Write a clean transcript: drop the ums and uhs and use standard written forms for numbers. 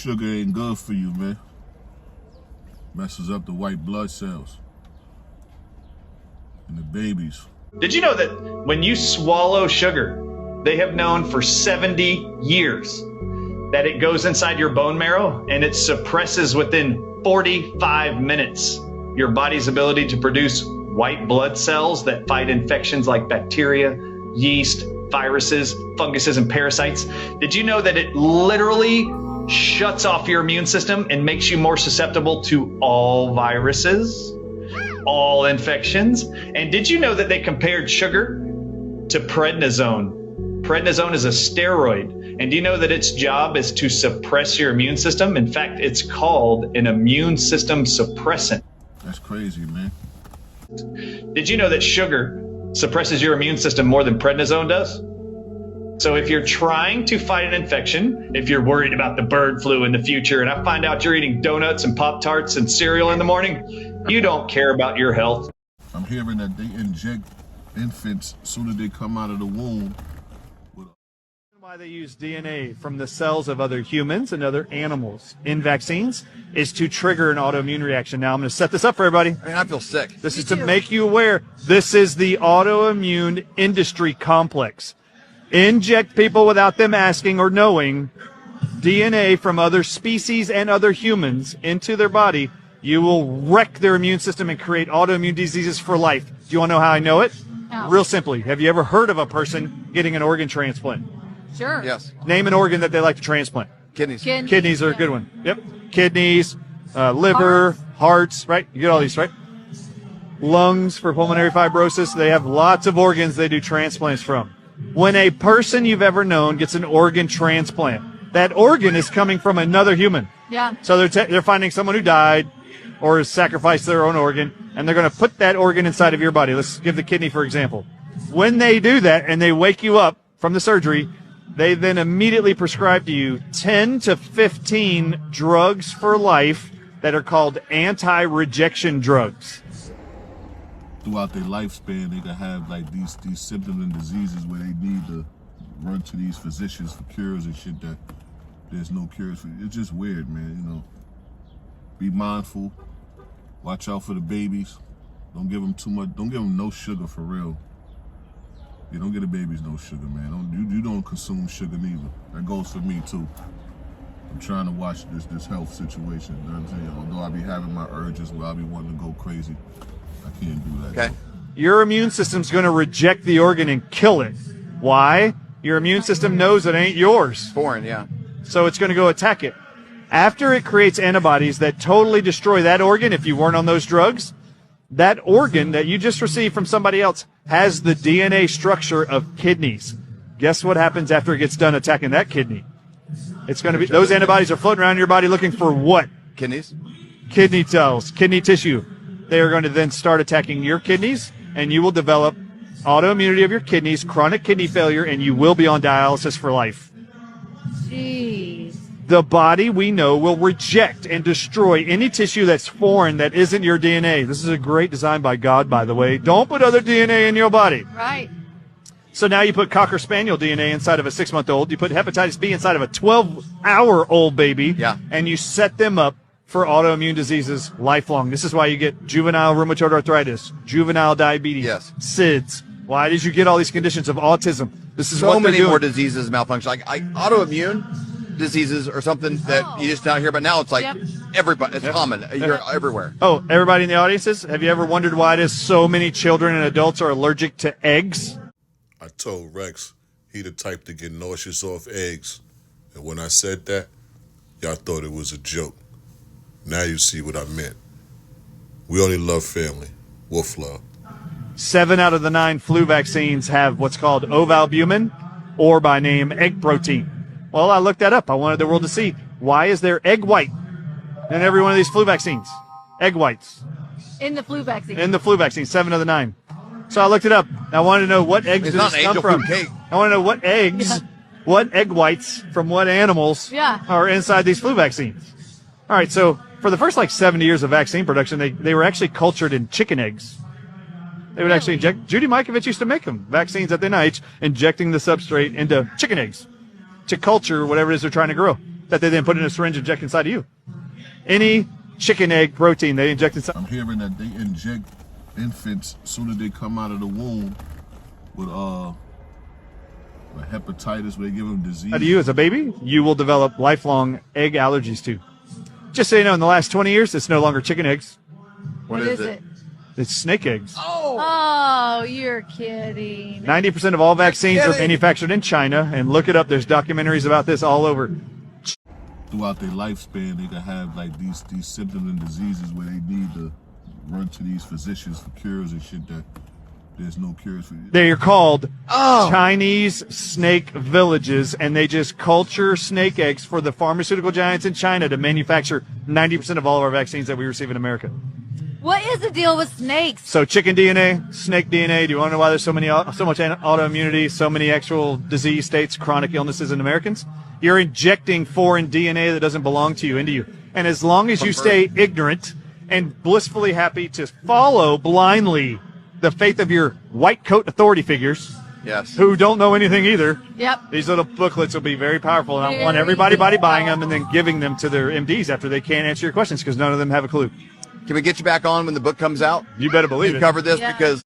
sugar ain't good for you, man. Messes up the white blood cells in the babies. Did you know that when you swallow sugar, they have known for 70 years that it goes inside your bone marrow and it suppresses within 45 minutes your body's ability to produce white blood cells that fight infections like bacteria, yeast, viruses, funguses, and parasites? Did you know that it literally shuts off your immune system and makes you more susceptible to all viruses, all infections? And did you know that they compared sugar to prednisone? Prednisone is a steroid. And do you know that its job is to suppress your immune system? In fact, it's called an immune system suppressant. That's crazy, man. Did you know that sugar suppresses your immune system more than prednisone does? So if you're trying to fight an infection, if you're worried about the bird flu in the future, and I find out you're eating donuts and Pop-Tarts and cereal in the morning, you don't care about your health. I'm hearing that they inject infants as soon as they come out of the womb. Why they use DNA from the cells of other humans and other animals in vaccines is to trigger an autoimmune reaction. Now I'm going to set this up for everybody. I mean, I feel sick. This is to make you aware. This is the autoimmune industry complex. Inject people without them asking or knowing DNA from other species and other humans into their body. You will wreck their immune system and create autoimmune diseases for life. Do you want to know how I know it? No. Real simply. Have you ever heard of a person getting an organ transplant? Sure. Yes. Name an organ that they like to transplant. Kidneys. Kidneys are a good one. Yep. Kidneys, liver, hearts, right? You get all these, right? Lungs for pulmonary fibrosis. They have lots of organs they do transplants from. When a person you've ever known gets an organ transplant, that organ is coming from another human. Yeah. So they're finding someone who died or has sacrificed their own organ, and they're going to put that organ inside of your body. Let's give the kidney, for example. When they do that and they wake you up from the surgery, they then immediately prescribe to you 10 to 15 drugs for life that are called anti-rejection drugs. Throughout their lifespan, they can have like these symptoms and diseases where they need to run to these physicians for cures and shit that there's no cures for. It's just weird, man. You know, be mindful. Watch out for the babies. Don't give them too much. Don't give them no sugar for real. You don't get the babies no sugar, man. You don't consume sugar neither. That goes for me too. I'm trying to watch this health situation. You know what I'm saying? Although I be having my urges where I be wanting to go crazy, I can't do that. Okay. Your immune system's going to reject the organ and kill it. Why? Your immune system knows it ain't yours. Foreign, yeah. So it's going to go attack it. After it creates antibodies that totally destroy that organ, if you weren't on those drugs, that organ that you just received from somebody else has the DNA structure of kidneys. Guess what happens after it gets done attacking that kidney? It's going to be, those antibodies are floating around in your body looking for what? Kidneys? Kidney cells, kidney tissue. They are going to then start attacking your kidneys, and you will develop autoimmunity of your kidneys, chronic kidney failure, and you will be on dialysis for life. Jeez. The body, we know, will reject and destroy any tissue that's foreign that isn't your DNA. This is a great design by God, by the way. Don't put other DNA in your body. Right. So now you put Cocker Spaniel DNA inside of a 6-month-old. You put hepatitis B inside of a 12-hour-old baby. Yeah. And you set them up for autoimmune diseases lifelong. This is why you get juvenile rheumatoid arthritis, juvenile diabetes, Yes. SIDS. Why did you get all these conditions of autism? This is So what many they're more doing. diseases malfunction. Like autoimmune diseases or something that you just not hear about now. It's like everybody. It's common. You're everywhere. Oh, everybody in the audiences, have you ever wondered why it is so many children and adults are allergic to eggs? I told Rex he the type to get nauseous off eggs. And when I said that, y'all thought it was a joke. Now you see what I meant. We only love family. Wolf love. 7 out of the 9 flu vaccines have what's called ovalbumin, or by name egg protein. Well, I looked that up. I wanted the world to see, why is there egg white in every one of these flu vaccines? Egg whites. In the flu vaccine. In the flu vaccine, 7 of the 9. So I looked it up. I wanted to know what eggs It's do not this an come angel from. food cake. I want to know what eggs, what egg whites from what animals are inside these flu vaccines. All right, so for the first 70 years of vaccine production, they were actually cultured in chicken eggs. They would actually inject. Judy Mikovits used to make them, vaccines at the NIH, injecting the substrate into chicken eggs to culture whatever it is they're trying to grow. that they then put in a syringe and inject inside of you. Any chicken egg protein they inject inside. I'm hearing that they inject infants as soon as they come out of the womb with hepatitis, where they give them disease. To you as a baby, you will develop lifelong egg allergies too. Just so you know, in the last 20 years, it's no longer chicken eggs. What is it? It's snake eggs. Oh, you're kidding. 90% of all vaccines are manufactured in China, and look it up. There's documentaries about this all over. Throughout their lifespan, they can have like these symptoms and diseases where they need to run to these physicians for cures and shit that there's no cures for. They are called Chinese snake villages, and they just culture snake eggs for the pharmaceutical giants in China to manufacture 90% of all of our vaccines that we receive in America. What is the deal with snakes? So chicken DNA, snake DNA. Do you want to know why there's so much autoimmunity, so many actual disease states, chronic illnesses in Americans? You're injecting foreign DNA that doesn't belong to you into you. And as long as you stay ignorant and blissfully happy to follow blindly the faith of your white coat authority figures, Yes. who don't know anything either, Yep. these little booklets will be very powerful. And I want everybody buying them and then giving them to their MDs after they can't answer your questions because none of them have a clue. Can we get you back on when the book comes out? You better believe You it. covered this Yeah. because